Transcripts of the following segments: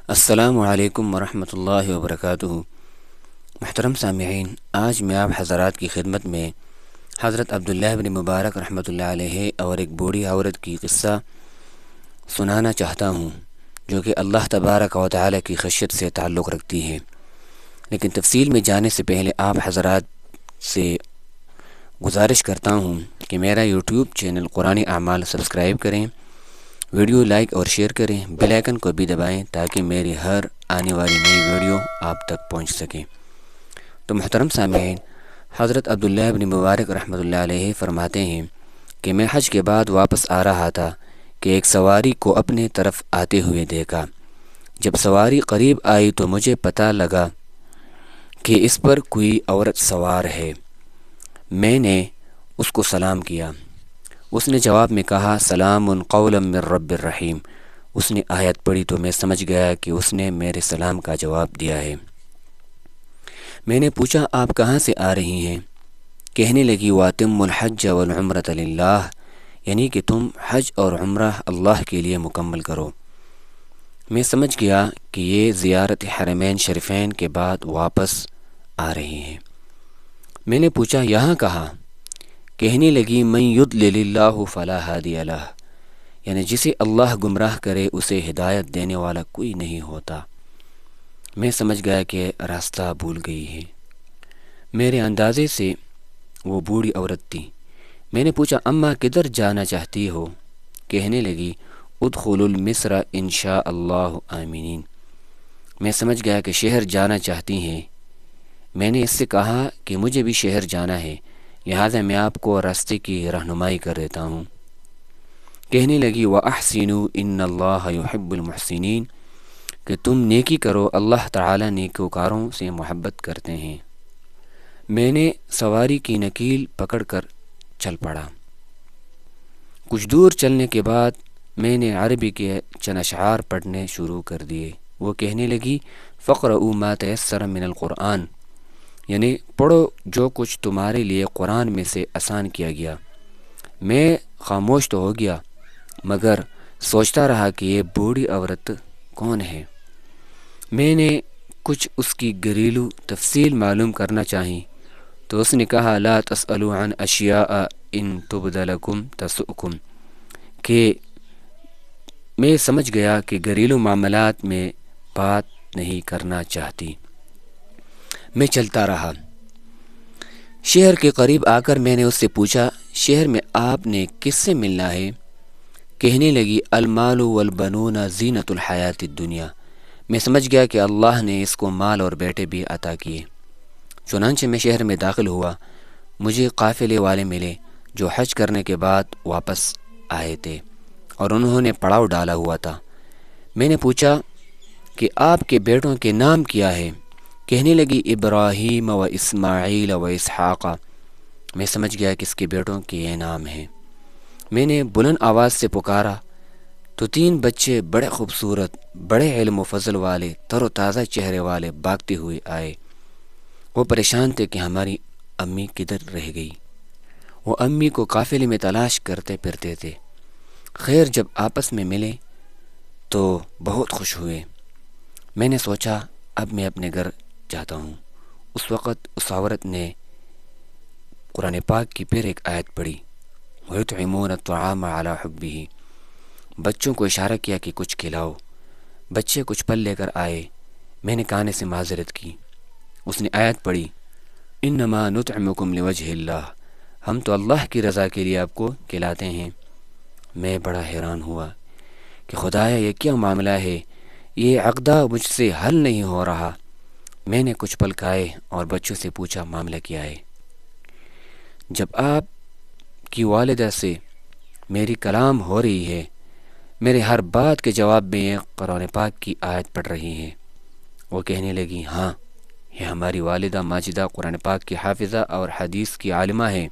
السلام علیکم ورحمۃ اللہ وبرکاتہ۔ محترم سامعین، آج میں آپ حضرات کی خدمت میں حضرت عبداللہ بن مبارک رحمۃ اللہ علیہ اور ایک بوڑھی عورت کی قصہ سنانا چاہتا ہوں، جو کہ اللہ تبارک و تعالی کی خشیت سے تعلق رکھتی ہے۔ لیکن تفصیل میں جانے سے پہلے آپ حضرات سے گزارش کرتا ہوں کہ میرا یوٹیوب چینل قرآن اعمال سبسکرائب کریں، ویڈیو لائک اور شیئر کریں، بیل آئیکن کو بھی دبائیں تاکہ میری ہر آنے والی نئی ویڈیو آپ تک پہنچ سکیں۔ تو محترم سامعین، حضرت عبداللہ بن مبارک رحمۃ اللہ علیہ فرماتے ہیں کہ میں حج کے بعد واپس آ رہا تھا کہ ایک سواری کو اپنے طرف آتے ہوئے دیکھا۔ جب سواری قریب آئی تو مجھے پتہ لگا کہ اس پر کوئی عورت سوار ہے۔ میں نے اس کو سلام کیا۔ اس نے جواب میں کہا، سلام قولا من رب الرحیم۔ اس نے آیت پڑھی تو میں سمجھ گیا کہ اس نے میرے سلام کا جواب دیا ہے۔ میں نے پوچھا، آپ کہاں سے آ رہی ہیں؟ کہنے لگی، وَأَتِمُّ الْحَجَّ وَالْعُمْرَةَ لِلَّهِ، یعنی کہ تم حج اور عمرہ اللہ کے لیے مکمل کرو۔ میں سمجھ گیا کہ یہ زیارت حرمین شریفین کے بعد واپس آ رہی ہیں۔ میں نے پوچھا، یہاں کہاں؟ کہنے لگی، من یضلل اللہ فلا ہادی لہ، یعنی جسے اللہ گمراہ کرے اسے ہدایت دینے والا کوئی نہیں ہوتا۔ میں سمجھ گیا کہ راستہ بھول گئی ہے۔ میرے اندازے سے وہ بوڑھی عورت تھی۔ میں نے پوچھا، اماں کدھر جانا چاہتی ہو؟ کہنے لگی، ادخلوا مصر ان شاء اللہ آمینین۔ میں سمجھ گیا کہ شہر جانا چاہتی ہیں۔ میں نے اس سے کہا کہ مجھے بھی شہر جانا ہے، لہذا میں آپ کو راستے کی رہنمائی کر دیتا ہوں۔ کہنے لگی، وَأَحْسِنُوا إِنَّ اللَّهَ يُحِبُّ الْمُحْسِنِينَ، کہ تم نیکی کرو، اللہ تعالی نیکوکاروں سے محبت کرتے ہیں۔ میں نے سواری کی نکیل پکڑ کر چل پڑا۔ کچھ دور چلنے کے بعد میں نے عربی کے چند اشعار پڑھنے شروع کر دیے۔ وہ کہنے لگی، فَاقْرَؤُوا مَا تَيَسَّرَ مِنَ الْقُرْآنِ، یعنی پڑھو جو کچھ تمہارے لیے قرآن میں سے آسان کیا گیا۔ میں خاموش تو ہو گیا، مگر سوچتا رہا کہ یہ بوڑھی عورت کون ہے۔ میں نے کچھ اس کی گھریلو تفصیل معلوم کرنا چاہی تو اس نے کہا، لا تسألوا عن اشیاء ان تبد لکم تسؤکم، کہ میں سمجھ گیا کہ گھریلو معاملات میں بات نہیں کرنا چاہتی۔ میں چلتا رہا۔ شہر کے قریب آ کر میں نے اس سے پوچھا، شہر میں آپ نے کس سے ملنا ہے؟ کہنے لگی، المال والبنون زینت الحیات الدنیا۔ میں سمجھ گیا کہ اللہ نے اس کو مال اور بیٹے بھی عطا کیے۔ چنانچہ میں شہر میں داخل ہوا۔ مجھے قافلے والے ملے جو حج کرنے کے بعد واپس آئے تھے اور انہوں نے پڑاؤ ڈالا ہوا تھا۔ میں نے پوچھا کہ آپ کے بیٹوں کے نام کیا ہے؟ کہنے لگی، ابراہیم و اسماعیل و اسحاق۔ میں سمجھ گیا کہ اس کے بیٹوں کے یہ نام ہیں۔ میں نے بلند آواز سے پکارا تو 3 بچے بڑے خوبصورت، بڑے علم و فضل والے، تر و تازہ چہرے والے بھاگتے ہوئے آئے۔ وہ پریشان تھے کہ ہماری امی کدھر رہ گئی۔ وہ امی کو قافلے میں تلاش کرتے پھرتے تھے۔ خیر جب آپس میں ملے تو بہت خوش ہوئے۔ میں نے سوچا اب میں اپنے گھر جاتا ہوں۔ اس وقت اس عورت نے قرآن پاک کی پھر ایک آیت پڑھی، وَيُطْعِمُونَ الطَّعَامَ عَلَى حُبِّهِ، بچوں کو اشارہ کیا کہ کچھ کھلاؤ۔ بچے کچھ پھل لے کر آئے۔ میں نے کہنے سے معذرت کی۔ اس نے آیت پڑھی، انما نطعمکم لوجہ اللہ، ہم تو اللہ کی رضا کے لیے آپ کو کھلاتے ہیں۔ میں بڑا حیران ہوا کہ خدایا یہ کیا معاملہ ہے، یہ عقدہ مجھ سے حل نہیں ہو رہا۔ میں نے کچھ پل کھائے اور بچوں سے پوچھا معاملہ کیا ہے۔ جب آپ کی والدہ سے میری کلام ہو رہی ہے، میرے ہر بات کے جواب میں یہ قرآن پاک کی آیت پڑھ رہی ہیں۔ وہ کہنے لگی، ہاں یہ ہماری والدہ ماجدہ قرآن پاک کی حافظہ اور حدیث کی عالمہ ہے۔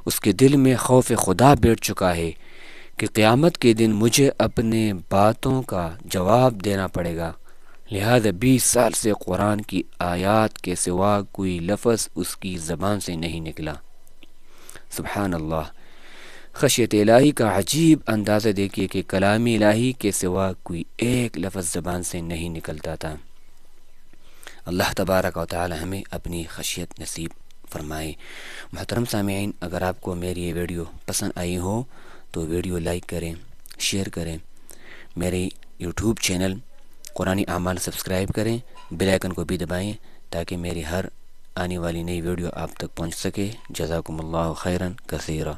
اس کے دل میں خوف خدا بیٹھ چکا ہے کہ قیامت کے دن مجھے اپنے باتوں کا جواب دینا پڑے گا، لہذا 20 سال سے قرآن کی آیات کے سوا کوئی لفظ اس کی زبان سے نہیں نکلا۔ سبحان اللہ۔ خشیت الہی کا عجیب اندازہ دیکھیے کہ کلام الہی کے سوا کوئی ایک لفظ زبان سے نہیں نکلتا تھا۔ اللہ تبارک و تعالی ہمیں اپنی خشیت نصیب فرمائے۔ محترم سامعین، اگر آپ کو میری یہ ویڈیو پسند آئی ہو تو ویڈیو لائک کریں، شیئر کریں، میرے یوٹیوب چینل قرآنی اعمال سبسکرائب کریں، بیل آئیکن کو بھی دبائیں تاکہ میری ہر آنے والی نئی ویڈیو آپ تک پہنچ سکے۔ جزاکم اللہ خیرا کثیرا۔